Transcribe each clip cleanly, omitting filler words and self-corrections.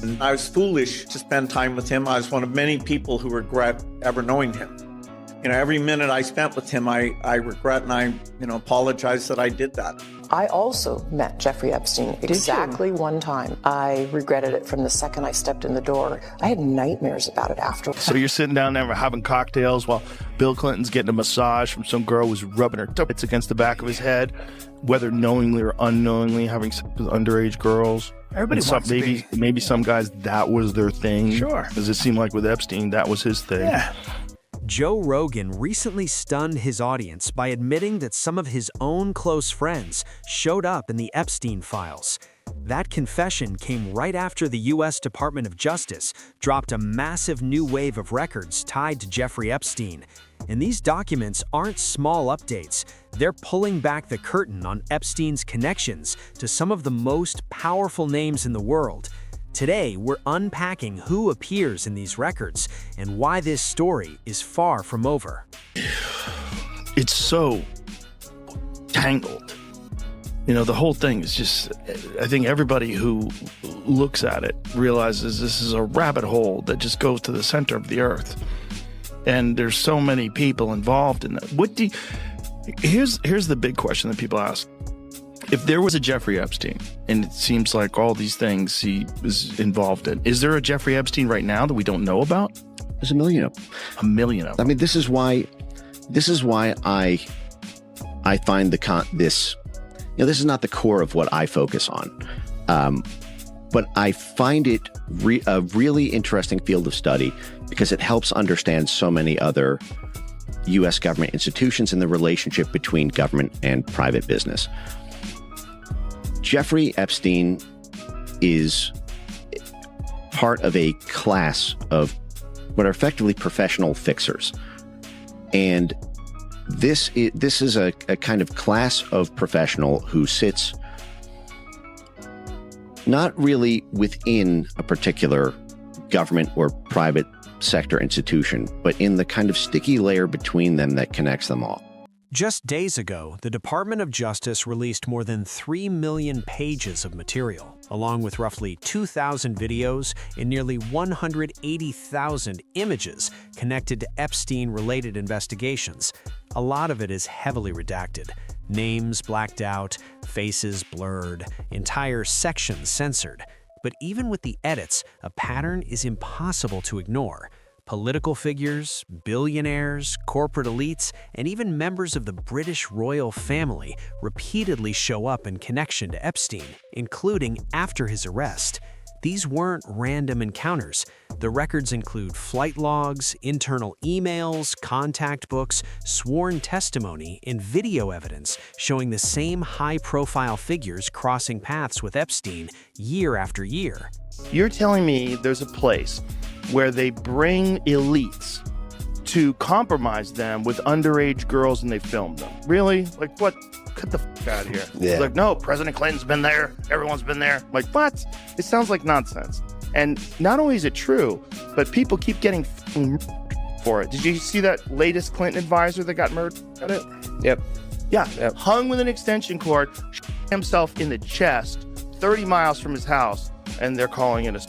And I was foolish to spend time with him. I was one of many people who regret ever knowing him. Every minute I spent with him, I regret and I, apologize that I did that. I also met Jeffrey Epstein exactly one time. I regretted it from the second I stepped in the door. I had nightmares about it afterwards. So you're sitting down there having cocktails while Bill Clinton's getting a massage from some girl who's rubbing her tits against the back of his head, whether knowingly or unknowingly having sex with underage girls. Everybody wants to be. Maybe some guys, that was their thing. Sure. Because it seemed like with Epstein, that was his thing. Yeah. Joe Rogan recently stunned his audience by admitting that some of his own close friends showed up in the Epstein files. That confession came right after the U.S. Department of Justice dropped a massive new wave of records tied to Jeffrey Epstein. And these documents aren't small updates. They're pulling back the curtain on Epstein's connections to some of the most powerful names in the world. Today, we're unpacking who appears in these records and why this story is far from over. It's so tangled. The whole thing is just, I think everybody who looks at it realizes this is a rabbit hole that just goes to the center of the earth. And there's so many people involved in that. Here's the big question that people ask. If there was a Jeffrey Epstein, and it seems like all these things he was involved in, is there a Jeffrey Epstein right now that we don't know about? There's a million of them. A million of them. I mean, this is why I find this, this is not the core of what I focus on. But I find it a really interesting field of study because it helps understand so many other U.S. government institutions and the relationship between government and private business. Jeffrey Epstein is part of a class of what are effectively professional fixers. And this is a kind of class of professional who sits not really within a particular government or private sector institution, but in the kind of sticky layer between them that connects them all. Just days ago, the Department of Justice released more than 3 million pages of material, along with roughly 2,000 videos and nearly 180,000 images connected to Epstein-related investigations. A lot of it is heavily redacted. Names blacked out, faces blurred, entire sections censored. But even with the edits, a pattern is impossible to ignore. Political figures, billionaires, corporate elites, and even members of the British royal family repeatedly show up in connection to Epstein, including after his arrest. These weren't random encounters. The records include flight logs, internal emails, contact books, sworn testimony, and video evidence showing the same high-profile figures crossing paths with Epstein year after year. You're telling me there's a place where they bring elites to compromise them with underage girls and they film them? Really? Like, what? Get the f*** out of here. Yeah. Like, no, President Clinton's been there. Everyone's been there. Like, what? It sounds like nonsense. And not only is it true, but people keep getting for it. Did you see that latest Clinton advisor that got murdered? Got it? Yep. Yeah. Yep. Hung with an extension cord, himself in the chest, 30 miles from his house, and they're calling it a...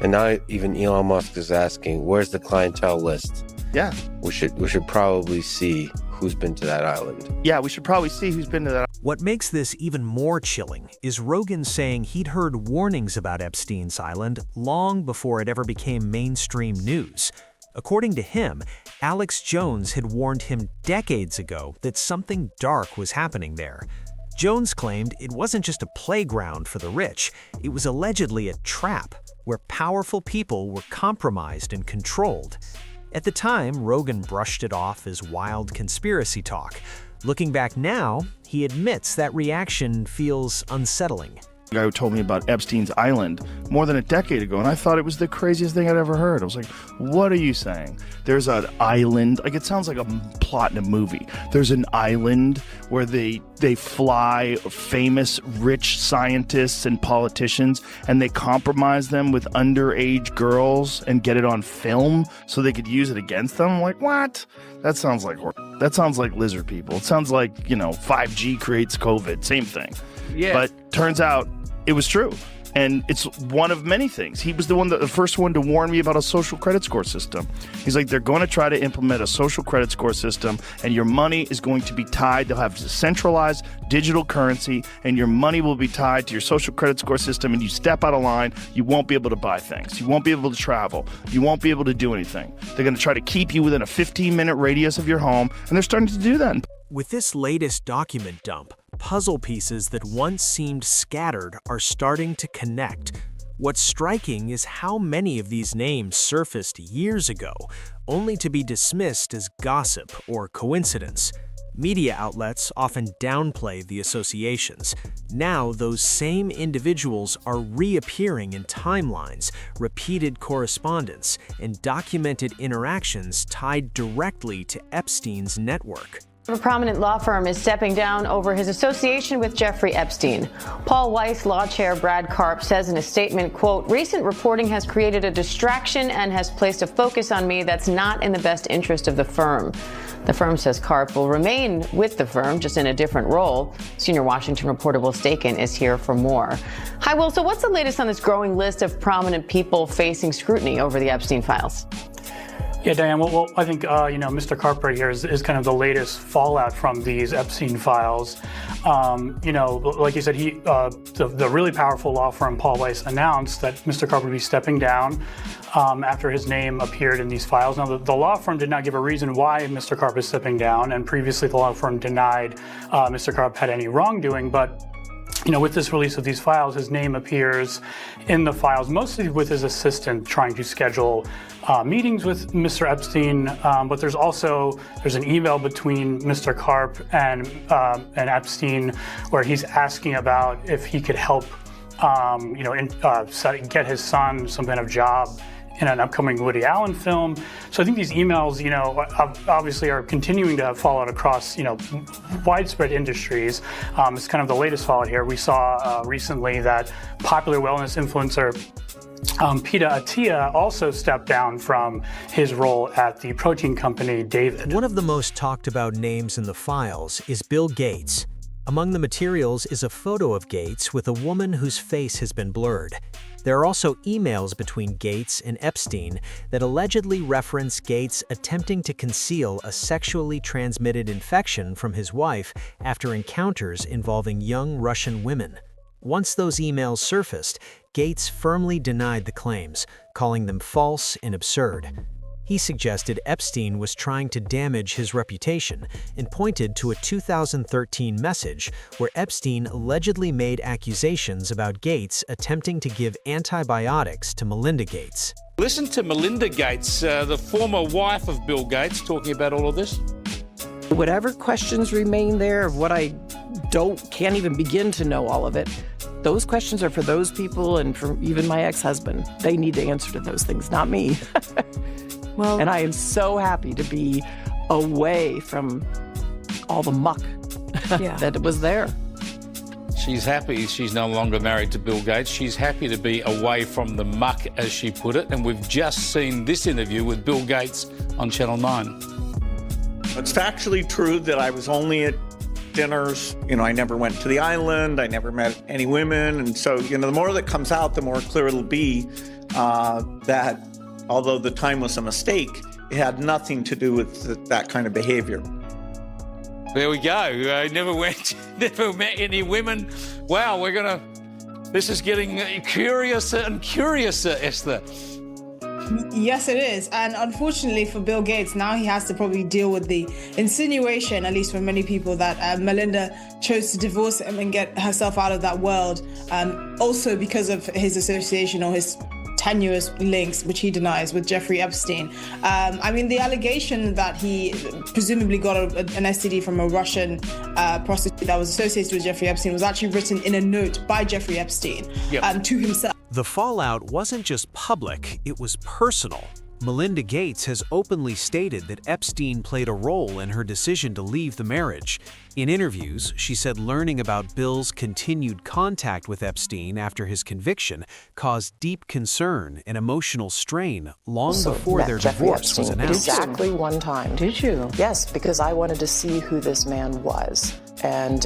And now even Elon Musk is asking, where's the clientele list? Yeah. We should probably see who's been to that island. Yeah, we should probably see who's been to that. What makes this even more chilling is Rogan saying he'd heard warnings about Epstein's Island long before it ever became mainstream news. According to him, Alex Jones had warned him decades ago that something dark was happening there. Jones claimed it wasn't just a playground for the rich, it was allegedly a trap where powerful people were compromised and controlled. At the time, Rogan brushed it off as wild conspiracy talk. Looking back now, he admits that reaction feels unsettling. The guy who told me about Epstein's Island more than a decade ago, and I thought it was the craziest thing I'd ever heard. I was like, what are you saying? There's an island, like it sounds like a plot in a movie. There's an island where they fly famous rich scientists and politicians and they compromise them with underage girls and get it on film so they could use it against them. I'm like, what? That sounds like lizard people. It sounds like, 5G creates COVID, same thing. Yeah. But turns out it was true. And it's one of many things. He was the first one to warn me about a social credit score system. He's like, they're going to try to implement a social credit score system, and your money is going to be tied. They'll have centralized digital currency, and your money will be tied to your social credit score system, and you step out of line, you won't be able to buy things. You won't be able to travel. You won't be able to do anything. They're going to try to keep you within a 15-minute radius of your home, and they're starting to do that. With this latest document dump, puzzle pieces that once seemed scattered are starting to connect. What's striking is how many of these names surfaced years ago, only to be dismissed as gossip or coincidence. Media outlets often downplay the associations. Now, those same individuals are reappearing in timelines, repeated correspondence, and documented interactions tied directly to Epstein's network. A prominent law firm is stepping down over his association with Jeffrey Epstein. Paul Weiss law chair Brad Karp says in a statement, quote, "Recent reporting has created a distraction and has placed a focus on me that's not in the best interest of the firm." The firm says Karp will remain with the firm, just in a different role. Senior Washington reporter Will Staken is here for more. Hi, Will. So what's the latest on this growing list of prominent people facing scrutiny over the Epstein files? Yeah, Diane, well I think, Mr. Karp right here is kind of the latest fallout from these Epstein files. Like you said, the really powerful law firm Paul Weiss announced that Mr. Karp would be stepping down after his name appeared in these files. Now, the law firm did not give a reason why Mr. Karp is stepping down, and previously the law firm denied Mr. Karp had any wrongdoing, but with this release of these files, his name appears in the files, mostly with his assistant trying to schedule meetings with Mr. Epstein. But there's an email between Mr. Karp and Epstein where he's asking about if he could help, get his son some kind of job in an upcoming Woody Allen film. So I think these emails, obviously are continuing to have fallout across, widespread industries. It's kind of the latest fallout here. We saw recently that popular wellness influencer Peta Attia also stepped down from his role at the protein company David. One of the most talked about names in the files is Bill Gates. Among the materials is a photo of Gates with a woman whose face has been blurred. There are also emails between Gates and Epstein that allegedly reference Gates attempting to conceal a sexually transmitted infection from his wife after encounters involving young Russian women. Once those emails surfaced, Gates firmly denied the claims, calling them false and absurd. He suggested Epstein was trying to damage his reputation and pointed to a 2013 message where Epstein allegedly made accusations about Gates attempting to give antibiotics to Melinda Gates. Listen to Melinda Gates, the former wife of Bill Gates, talking about all of this. Whatever questions remain there of what I can't even begin to know all of it, those questions are for those people and for even my ex-husband. They need the answer to those things, not me. Well, and I am so happy to be away from all the muck that was there. She's happy she's no longer married to Bill Gates. She's happy to be away from the muck, as she put it. And we've just seen this interview with Bill Gates on Channel 9. It's factually true that I was only at dinners. I never went to the island. I never met any women. And so, the more that comes out, the more clear it'll be that although the time was a mistake, it had nothing to do with that kind of behavior. There we go. I never met any women. Wow, this is getting curiouser and curiouser, Esther. Yes, it is. And unfortunately for Bill Gates, now he has to probably deal with the insinuation, at least for many people, that Melinda chose to divorce him and get herself out of that world. Also because of his association or his tenuous links, which he denies, with Jeffrey Epstein. The allegation that he presumably got an STD from a Russian prostitute that was associated with Jeffrey Epstein was actually written in a note by Jeffrey Epstein to himself. The fallout wasn't just public, it was personal. Melinda Gates has openly stated that Epstein played a role in her decision to leave the marriage. In interviews, she said learning about Bill's continued contact with Epstein after his conviction caused deep concern and emotional strain long before their divorce was announced. Exactly one time. Did you? Yes, because I wanted to see who this man was. And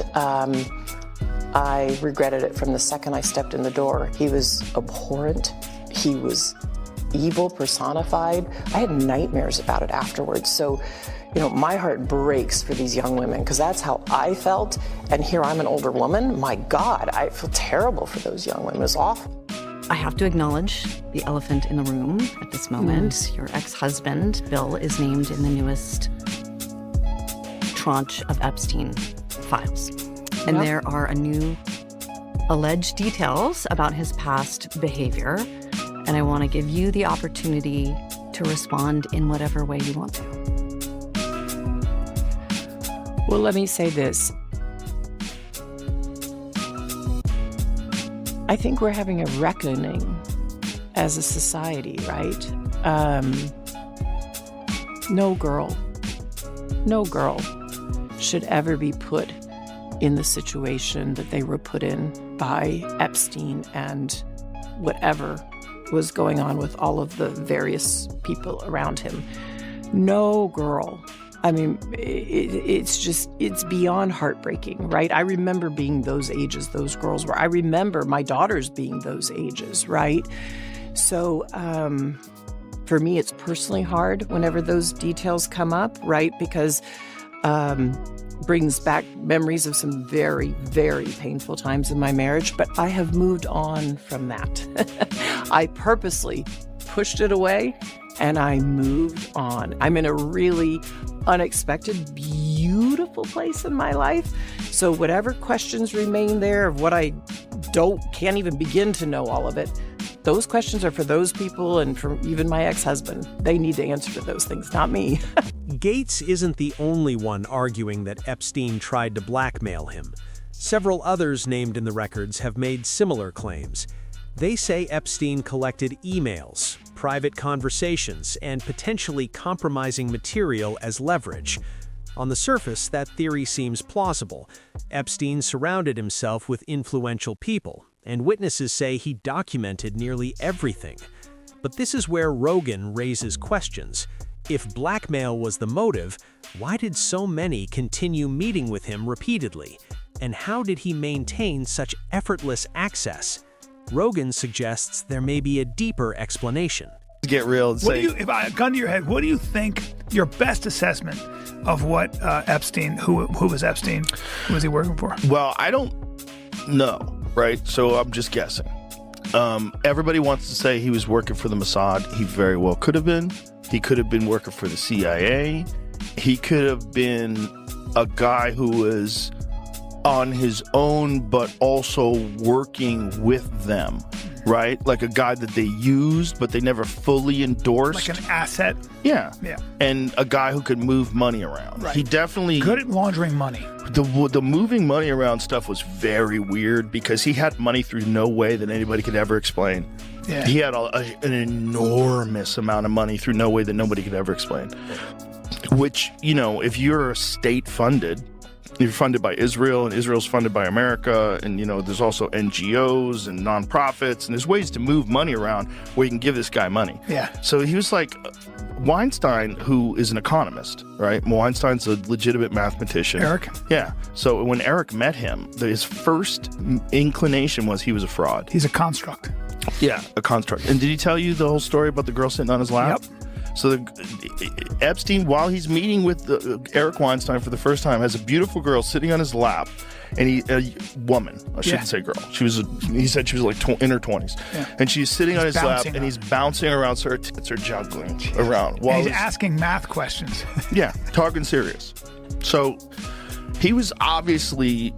I regretted it from the second I stepped in the door. He was abhorrent. He was evil personified. I had nightmares about it afterwards. So, my heart breaks for these young women because that's how I felt. And here I'm an older woman. My God, I feel terrible for those young women. It's awful. I have to acknowledge the elephant in the room at this moment. Your ex-husband, Bill, is named in the newest tranche of Epstein files. And there are new alleged details about his past behavior. And I want to give you the opportunity to respond in whatever way you want to. Well, let me say this. I think we're having a reckoning as a society, right? No girl should ever be put in the situation that they were put in by Epstein and whatever was going on with all of the various people around him. No girl. I mean, it's beyond heartbreaking, right? I remember being those ages those girls were. I remember my daughters being those ages, right? So for me, it's personally hard whenever those details come up, right? Because brings back memories of some very, very painful times in my marriage, but I have moved on from that. I purposely pushed it away and I moved on. I'm in a really unexpected, beautiful place in my life. So whatever questions remain there of what I can't even begin to know all of it, those questions are for those people and for even my ex-husband. They need to answer to those things, not me. Gates isn't the only one arguing that Epstein tried to blackmail him. Several others named in the records have made similar claims. They say Epstein collected emails, private conversations, and potentially compromising material as leverage. On the surface, that theory seems plausible. Epstein surrounded himself with influential people, and witnesses say he documented nearly everything. But this is where Rogan raises questions. If blackmail was the motive, why did so many continue meeting with him repeatedly? And how did he maintain such effortless access? Rogan suggests there may be a deeper explanation. Get real and say, if I gun to your head, what do you think your best assessment of what Epstein, who was Epstein, who was he working for? Well, I don't know, right? So I'm just guessing. Everybody wants to say he was working for the Mossad. He very well could have been. He could have been working for the CIA. He could have been a guy who was on his own, but also working with them, right? Like a guy that they used, but they never fully endorsed. Like an asset. Yeah. Yeah. And a guy who could move money around. Right. He definitely... Good at laundering money. The moving money around stuff was very weird because he had money through no way that anybody could ever explain. Yeah. He had an enormous amount of money through no way that nobody could ever explain. Which, if you're state-funded, you're funded by Israel, and Israel's funded by America, and, there's also NGOs and nonprofits, and there's ways to move money around where you can give this guy money. Yeah. So he was like Weinstein, who is an economist, right? Weinstein's a legitimate mathematician. Eric? Yeah. So when Eric met him, his first inclination was he was a fraud. He's a construct. Yeah, a construct. And did he tell you the whole story about the girl sitting on his lap? Yep. So Epstein, while he's meeting with Eric Weinstein for the first time, has a beautiful girl sitting on his lap, and a woman, I shouldn't say girl. He said she was like in her 20s, and she's sitting on his lap, and he's bouncing around, so her tits are juggling around. While he's asking math questions. Yeah, talking serious. So he was obviously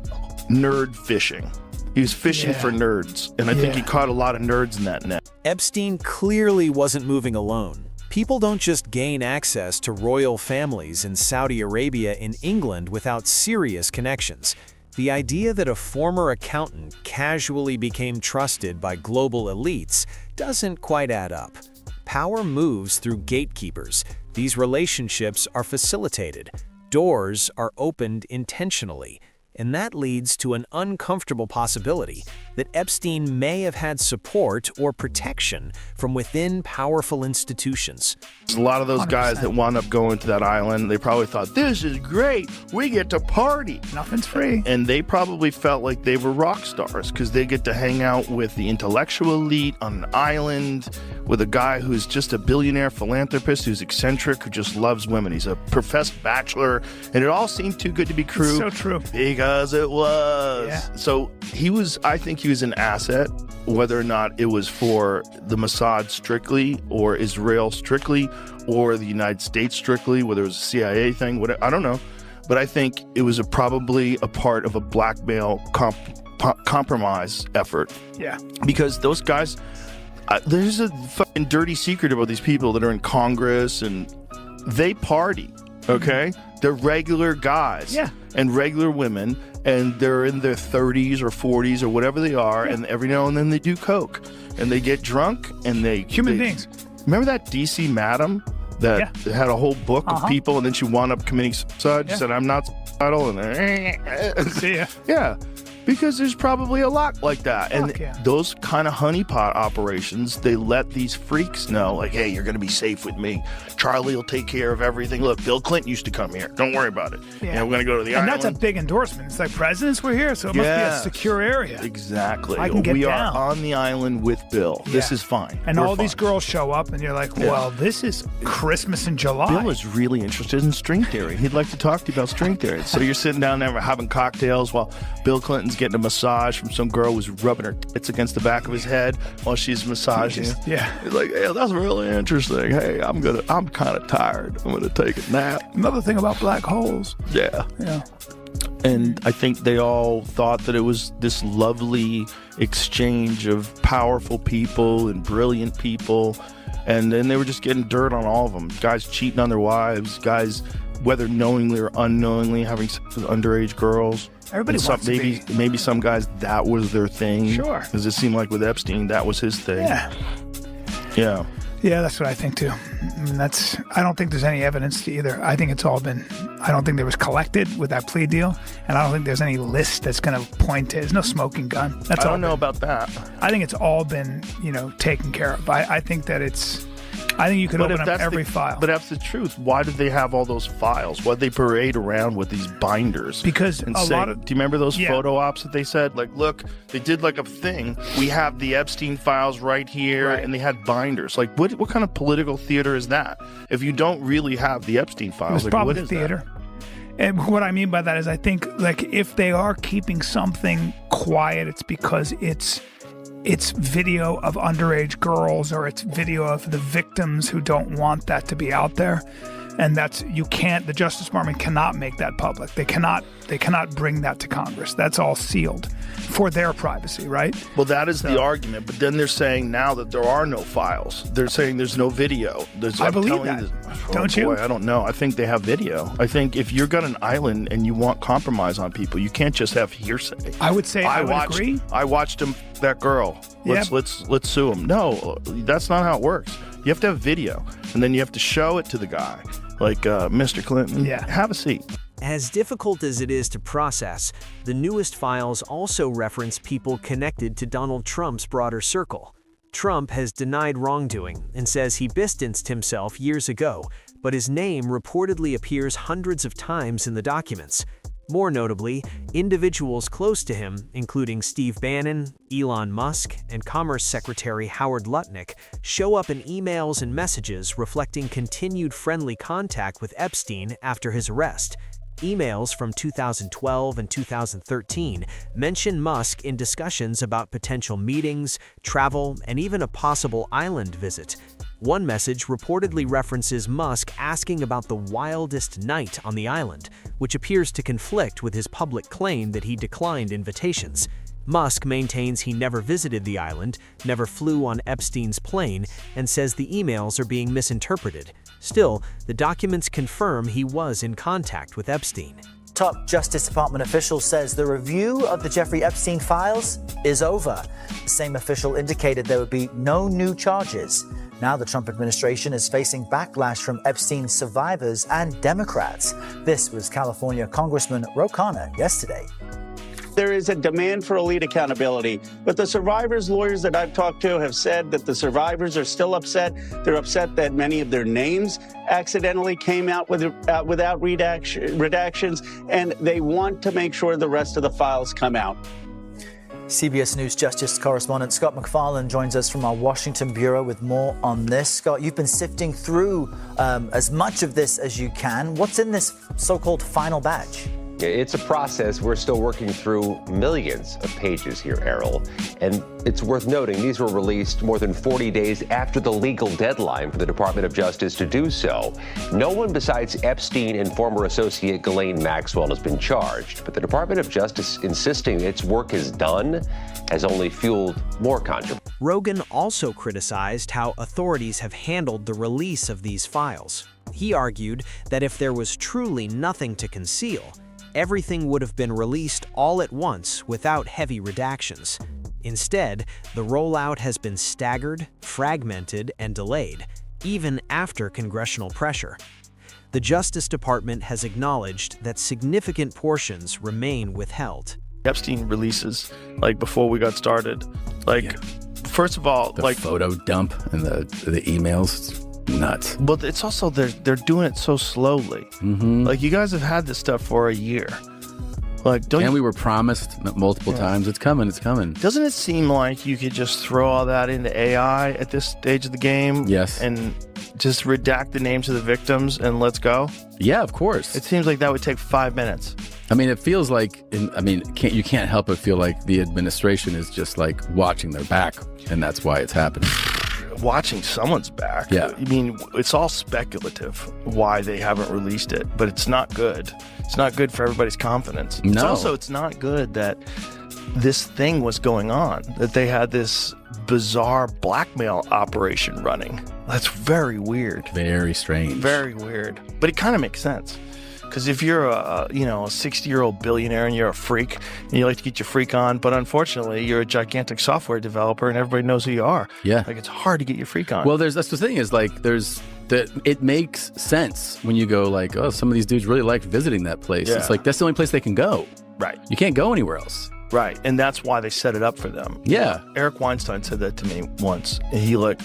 nerd fishing. He was fishing for nerds, and I think he caught a lot of nerds in that net. Epstein clearly wasn't moving alone. People don't just gain access to royal families in Saudi Arabia and England without serious connections. The idea that a former accountant casually became trusted by global elites doesn't quite add up. Power moves through gatekeepers. These relationships are facilitated. Doors are opened intentionally. And that leads to an uncomfortable possibility that Epstein may have had support or protection from within powerful institutions. A lot of those guys that wound up going to that island, they probably thought, this is great. We get to party. Nothing's free. And they probably felt like they were rock stars because they get to hang out with the intellectual elite on an island with a guy who's just a billionaire philanthropist who's eccentric, who just loves women. He's a professed bachelor, and it all seemed too good to be true. It's so true. Because it was. Yeah. So I think he was an asset, whether or not it was for the Mossad strictly, or Israel strictly, or the United States strictly, whether it was a CIA thing, whatever, I don't know. But I think it was probably a part of a blackmail compromise effort. Yeah. Because those guys, there's a fucking dirty secret about these people that are in Congress, and they party, okay? They're regular guys and regular women, and they're in their 30s or 40s or whatever they are, and every now and then they do coke, and they get drunk, and they... Human beings. Remember that DC madam that had a whole book of people, and then she wound up committing suicide? She said, I'm not suicidal, and See ya. Yeah. Because there's probably a lot like that. And those kind of honeypot operations, they let these freaks know, like, hey, you're going to be safe with me. Charlie will take care of everything. Look, Bill Clinton used to come here. Don't worry about it. Yeah. You know, we're going to go to the island. And that's a big endorsement. It's like presidents were here, so it must be a secure area. Exactly. I can get we down. are on the island with Bill. This is fine. And We're all these fine. girls show up, and you're like, well, this is Christmas in July. Bill is really interested in string theory. He'd like to talk to you about string theory. So you're sitting down there having cocktails while Bill Clinton's getting a massage from some girl who's rubbing her tits against the back of his head while she's massaging him. Yeah. He's like, hey, that's really interesting. Hey, I'm kind of tired. I'm gonna take a nap. Another thing about black holes. Yeah. Yeah. And I think they all thought that it was this lovely exchange of powerful people and brilliant people. And then they were just getting dirt on all of them. Guys cheating on their wives, guys, whether knowingly or unknowingly, having sex with underage girls. Everybody wants to be. Maybe some guys, that was their thing. Sure. Because it seemed like with Epstein, that was his thing. Yeah. Yeah. Yeah, that's what I think too. I don't think there's any evidence to either. I think it's all been, I don't think there was collected with that plea deal, and I don't think there's any list that's going to point to, there's no smoking gun. That's I don't know about that. I think it's all been, taken care of. I think that I think you could open up every file. But that's the truth. Why did they have all those files? Why did they parade around with these binders? Because do you remember those photo ops that they said? Like, look, they did like a thing. We have the Epstein files right here, and they had binders. Like, what kind of political theater is that? If you don't really have the Epstein files, it's probably theater. And what I mean by that is I think, like, if they are keeping something quiet, it's because it's video of underage girls, or it's video of the victims who don't want that to be out there. And the Justice Department cannot make that public. They cannot bring that to Congress. That's all sealed for their privacy, right? Well, that is the argument. But then they're saying now that there are no files. They're saying there's no video. I believe that. Don't you? I don't know. I think they have video. I think if you've got an island and you want compromise on people, you can't just have hearsay. I would say I would agree. I watched him, that girl. Let's sue him. No, that's not how it works. You have to have video, and then you have to show it to the guy. Like, Mr. Clinton, have a seat. As difficult as it is to process, the newest files also reference people connected to Donald Trump's broader circle. Trump has denied wrongdoing and says he distanced himself years ago, but his name reportedly appears hundreds of times in the documents. More notably, individuals close to him, including Steve Bannon, Elon Musk, and Commerce Secretary Howard Lutnick, show up in emails and messages reflecting continued friendly contact with Epstein after his arrest. Emails from 2012 and 2013 mention Musk in discussions about potential meetings, travel, and even a possible island visit. One message reportedly references Musk asking about the wildest night on the island, which appears to conflict with his public claim that he declined invitations. Musk maintains he never visited the island, never flew on Epstein's plane, and says the emails are being misinterpreted. Still, the documents confirm he was in contact with Epstein. Top Justice Department official says the review of the Jeffrey Epstein files is over. The same official indicated there would be no new charges. Now the Trump administration is facing backlash from Epstein's survivors and Democrats. This was California Congressman Ro Khanna yesterday. There is a demand for elite accountability, but the survivors' lawyers that I've talked to have said that the survivors are still upset. They're upset that many of their names accidentally came out without redactions, and they want to make sure the rest of the files come out. CBS News Justice correspondent Scott MacFarlane joins us from our Washington bureau with more on this. Scott, you've been sifting through as much of this as you can. What's in this so-called final batch? It's a process. We're still working through millions of pages here, Errol. And it's worth noting these were released more than 40 days after the legal deadline for the Department of Justice to do so. No one besides Epstein and former associate Ghislaine Maxwell has been charged, but the Department of Justice insisting its work is done has only fueled more controversy. Rogan also criticized how authorities have handled the release of these files. He argued that if there was truly nothing to conceal, everything would have been released all at once without heavy redactions. Instead, the rollout has been staggered, fragmented, and delayed, even after congressional pressure. The Justice Department has acknowledged that significant portions remain withheld. Epstein releases, like before we got started, first of all, the photo dump and the emails. Nuts. But it's also they're doing it so slowly. Like, you guys have had this stuff for a year. We were promised multiple times, it's coming. Doesn't it seem like you could just throw all that into AI at this stage of the game? Yes. And just redact the names of the victims and let's go? Yeah, of course. It seems like that would take 5 minutes. I mean, it feels like, you can't help but feel like the administration is just like watching their back, and that's why it's happening. Watching someone's back. Yeah. I mean, it's all speculative why they haven't released it, but it's not good. It's not good for everybody's confidence. No. It's not good that this thing was going on, that they had this bizarre blackmail operation running. That's very weird. Very strange. Very weird. But it kind of makes sense. Because if you're a 60-year-old billionaire and you're a freak and you like to get your freak on, but unfortunately you're a gigantic software developer and everybody knows who you are. Yeah. Like, it's hard to get your freak on. Well, that's the thing is it makes sense when you go like, oh, some of these dudes really like visiting that place. Yeah. It's like, that's the only place they can go. Right. You can't go anywhere else. Right. And that's why they set it up for them. Yeah. Eric Weinstein said that to me once. And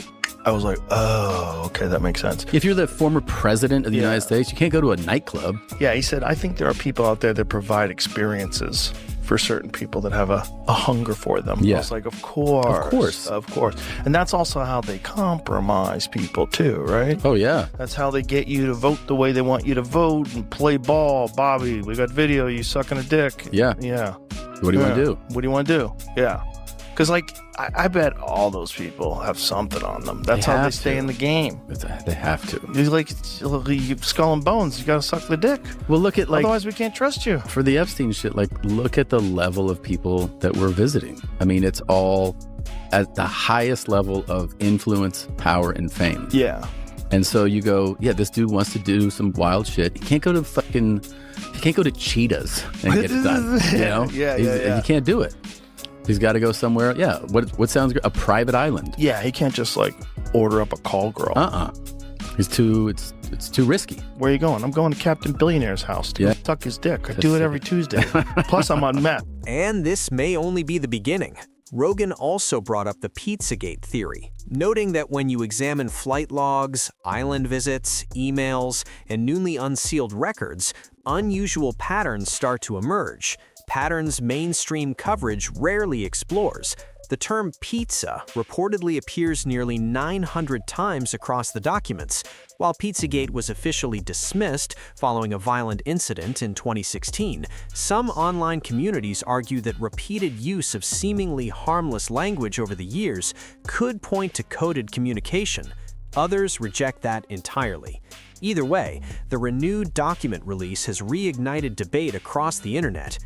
I was like, oh, okay, that makes sense. If you're the former president of the United States, you can't go to a nightclub. Yeah, he said, I think there are people out there that provide experiences for certain people that have a hunger for them. Yeah. I was like, of course. And that's also how they compromise people too, right? Oh, yeah. That's how they get you to vote the way they want you to vote and play ball. Bobby, we got video, you sucking a dick. Yeah. Yeah. What do you want to do? What do you want to do? Yeah. Because, I bet all those people have something on them. That's how they stay in the game. They have to. It's like skull and bones. You got to suck the dick. Well, look at otherwise we can't trust you. For the Epstein shit, look at the level of people that we're visiting. I mean, it's all at the highest level of influence, power, and fame. Yeah. And so you go, yeah, this dude wants to do some wild shit. He can't go to Cheetahs and get it done. You know? Yeah. He can't do it. He's got to go somewhere. Yeah. What sounds good? A private island. Yeah. He can't just order up a call girl. It's too risky. Where are you going? I'm going to Captain Billionaire's house to suck his dick. I do it every Tuesday. Plus, I'm on meth. And this may only be the beginning. Rogan also brought up the Pizzagate theory, noting that when you examine flight logs, island visits, emails, and newly unsealed records, unusual patterns start to emerge. Patterns mainstream coverage rarely explores. The term pizza reportedly appears nearly 900 times across the documents. While Pizzagate was officially dismissed following a violent incident in 2016, some online communities argue that repeated use of seemingly harmless language over the years could point to coded communication. Others reject that entirely. Either way, the renewed document release has reignited debate across the internet.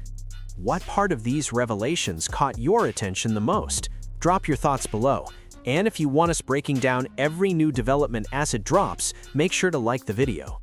What part of these revelations caught your attention the most? Drop your thoughts below. And if you want us breaking down every new development as it drops, make sure to like the video.